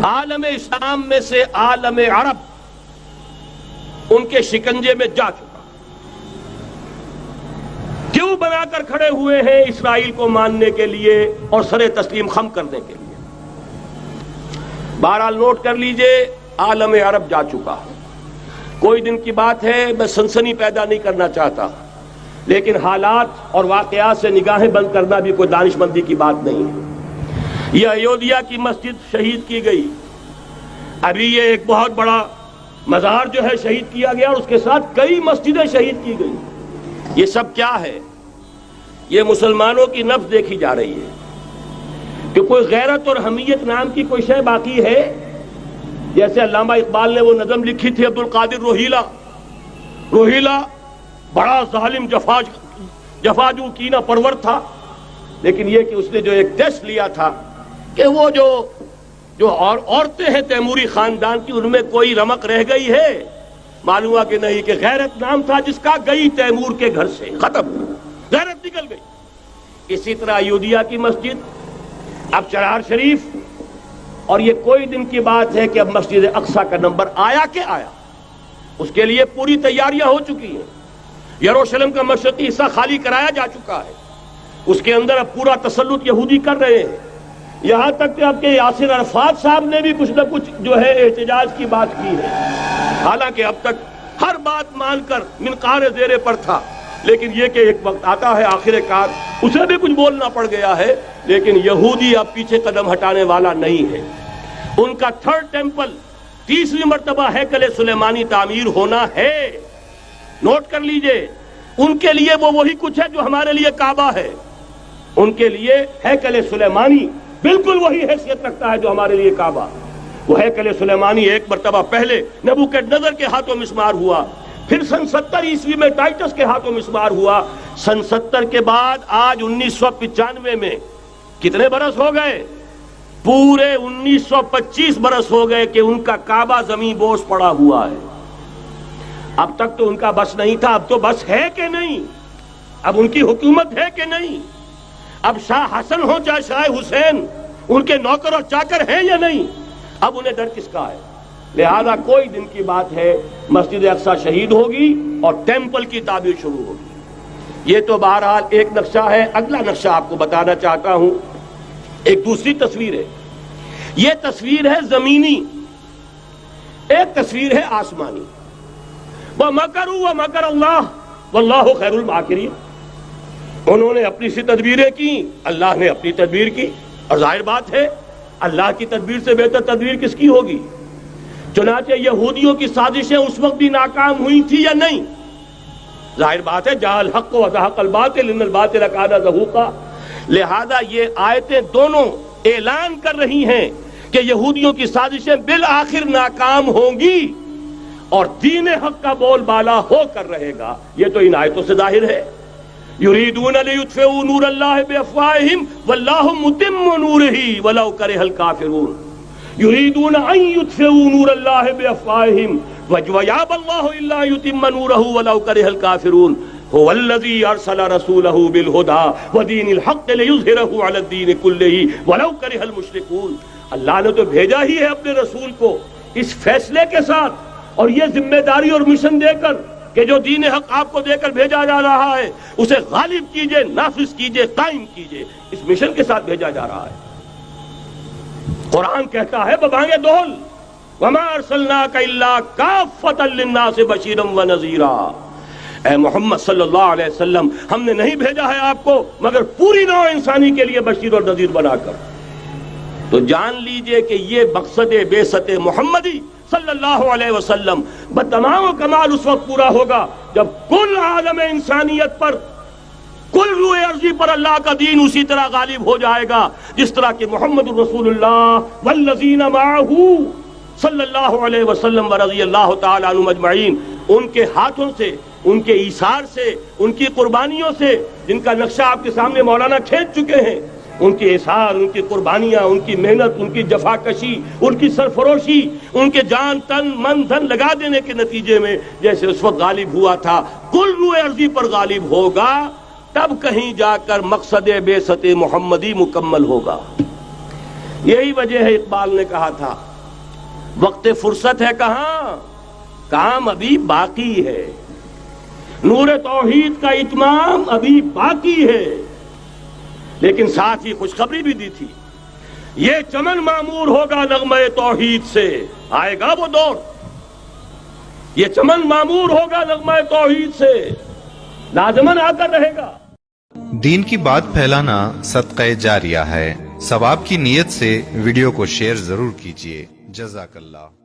عالم اسلام میں سے عالم عرب ان کے شکنجے میں جا چکا، کیوں بنا کر کھڑے ہوئے ہیں اسرائیل کو ماننے کے لیے اور سر تسلیم خم کرنے کے لیے؟ بہرحال نوٹ کر لیجئے، عالم عرب جا چکا۔ کوئی دن کی بات ہے، میں سنسنی پیدا نہیں کرنا چاہتا، لیکن حالات اور واقعات سے نگاہیں بند کرنا بھی کوئی دانش مندی کی بات نہیں ہے۔ یہ ایودھیا کی مسجد شہید کی گئی، ابھی یہ ایک بہت بڑا مزار جو ہے شہید کیا گیا، اور اس کے ساتھ کئی مسجدیں شہید کی گئی۔ یہ سب کیا ہے؟ یہ مسلمانوں کی نفس دیکھی جا رہی ہے کہ کوئی غیرت اور حمیت نام کی کوئی شے باقی ہے؟ جیسے علامہ اقبال نے وہ نظم لکھی تھی، عبد القادر روہیلا بڑا ظالم جفاجو کینہ پرور تھا، لیکن یہ کہ اس نے جو ایک ٹیسٹ لیا تھا کہ وہ جو عورتیں ہیں تیموری خاندان کی، ان میں کوئی رمق رہ گئی ہے؟ معلوم ہوا کہ نہیں، کہ غیرت نام تھا جس کا گئی تیمور کے گھر سے، ختم، غیرت نکل گئی۔ اسی طرح ایودھیا کی مسجد، اب چرار شریف، اور یہ کوئی دن کی بات ہے کہ اب مسجد اقصی کا نمبر آیا کہ آیا، اس کے لیے پوری تیاریاں ہو چکی ہیں۔ یروشلم کا مشرقی حصہ خالی کرایا جا چکا ہے، اس کے اندر اب پورا تسلط یہودی کر رہے ہیں، یہاں تک کہ اب کے یاسر عرفات صاحب نے بھی کچھ نہ کچھ جو ہے احتجاج کی بات کی ہے، حالانکہ اب تک ہر بات مان کر منقار زیرے پر تھا، لیکن یہ کہ ایک وقت آتا ہے آخر کار اسے بھی کچھ بولنا پڑ گیا ہے۔ لیکن یہودی اب پیچھے قدم ہٹانے والا نہیں ہے۔ ان کا تھرڈ ٹیمپل، تیسری مرتبہ ہیکل سلیمانی تعمیر ہونا ہے۔ نوٹ کر لیجئے، ان کے لیے وہ وہی کچھ ہے جو ہمارے لیے کعبہ ہے، ان کے لیے ہیکل سلیمانی بالکل وہی حیثیت رکھتا ہے جو ہمارے لیے کعبہ۔ وہ ہیکل سلیمانی ایک مرتبہ پہلے نبوکدنضر کے ہاتھوں مسمار ہوا، پھر سن 70 عیسوی میں ٹائٹس کے ہاتھوں مسمار ہوا، سن 70 کے بعد آج 1995 میں کتنے برس ہو گئے؟ پورے 1925 برس ہو گئے کہ ان کا کعبہ زمین بوس پڑا ہوا ہے۔ اب تک تو ان کا بس نہیں تھا، اب تو بس ہے کہ نہیں؟ اب ان کی حکومت ہے کہ نہیں؟ اب شاہ حسن ہو چاہے شاہ حسین، ان کے نوکر اور چاکر ہیں یا نہیں؟ اب انہیں ڈر کس کا ہے؟ لہذا کوئی دن کی بات ہے، مسجد اقصی شہید ہوگی اور ٹیمپل کی تعمیر شروع ہوگی۔ یہ تو بہرحال ایک نقشہ ہے۔ اگلا نقشہ آپ کو بتانا چاہتا ہوں، ایک دوسری تصویر ہے۔ یہ تصویر ہے زمینی، ایک تصویر ہے آسمانی۔ وَمَكَرُوا وَمَكَرَ اللَّهُ وَاللَّهُ خَيْرُ الْمَاكِرِينَ۔ انہوں نے اپنی سی تدبیریں کی، اللہ نے اپنی تدبیر کی، اور ظاہر بات ہے اللہ کی تدبیر سے بہتر تدبیر کس کی ہوگی؟ چنانچہ یہودیوں کی سازشیں اس وقت بھی ناکام ہوئی تھی یا نہیں؟ ظاہر بات ہے جاء الحق وزهق الباطل ان الباطل کان زهوقا۔ لہذا یہ آیتیں دونوں اعلان کر رہی ہیں کہ یہودیوں کی سازشیں بالآخر ناکام ہوں گی اور دین حق کا بول بالا ہو کر رہے گا۔ یہ تو ان آیتوں سے ظاہر ہے۔ یریدون لیطفئوا نور اللہ بافواہہم واللہ متم نورہ ولو کرہ الکافرون۔ یریدون ان یطفئوا نور اللہ بافواہہم ویابى اللہ الا یتم نورہ ولو کرہ الکافرون۔ هو الذی ارسل رسولہ بالہدی ودین الحق لیظہرہ علی الدین کلہ ولو کرہ المشرکون۔ اللہ نے تو بھیجا ہی ہے اپنے رسول کو اس فیصلے کے ساتھ اور یہ ذمہ داری اور مشن دے کر کہ جو دین حق آپ کو دے کر بھیجا جا رہا ہے اسے غالب کیجئے، نافذ کیجئے، قائم کیجئے۔ اس مشن کے ساتھ بھیجا جا رہا ہے۔ قرآن کہتا ہے ببانگ دول وما ارسلناک الا کافۃ للناس بشیرا ونذیرا۔ اے محمد صلی اللہ علیہ وسلم، ہم نے نہیں بھیجا ہے آپ کو مگر پوری نوع انسانی کے لیے بشیر اور نذیر بنا کر۔ تو جان لیجئے کہ یہ مقصد بعثت محمدی صلی اللہ علیہ وسلم بتمام و کمال اس وقت پورا ہوگا جب کل عالم انسانیت پر، کل روئے ارضی پر اللہ کا دین اسی طرح غالب ہو جائے گا جس طرح کہ محمد رسول اللہ والذین معہ صلی اللہ علیہ وسلم ورضی اللہ تعالی عنہم اجمعین، ان کے ہاتھوں سے، ان کے ایثار سے، ان کی قربانیوں سے، جن کا نقشہ آپ کے سامنے مولانا کھینچ چکے ہیں، ان کے اثار، ان کی قربانیاں، ان کی محنت، ان کی جفاکشی، ان کی سرفروشی، ان کے جان تن من دھن لگا دینے کے نتیجے میں جیسے اس وقت غالب ہوا تھا کل روئے ارضی پر غالب ہوگا، تب کہیں جا کر مقصد بعثت محمدی مکمل ہوگا۔ یہی وجہ ہے اقبال نے کہا تھا وقت فرصت ہے کہاں، کام ابھی باقی ہے، نور توحید کا اتمام ابھی باقی ہے۔ لیکن ساتھ ہی خوشخبری بھی دی تھی، یہ چمن معمور ہوگا نغمہ توحید سے، آئے گا وہ دور، یہ چمن معمور ہوگا نغمہ توحید سے، لازماً آ کر رہے گا۔ دین کی بات پھیلانا صدقہ جاریہ ہے، ثواب کی نیت سے ویڈیو کو شیئر ضرور کیجیے۔ جزاک اللہ۔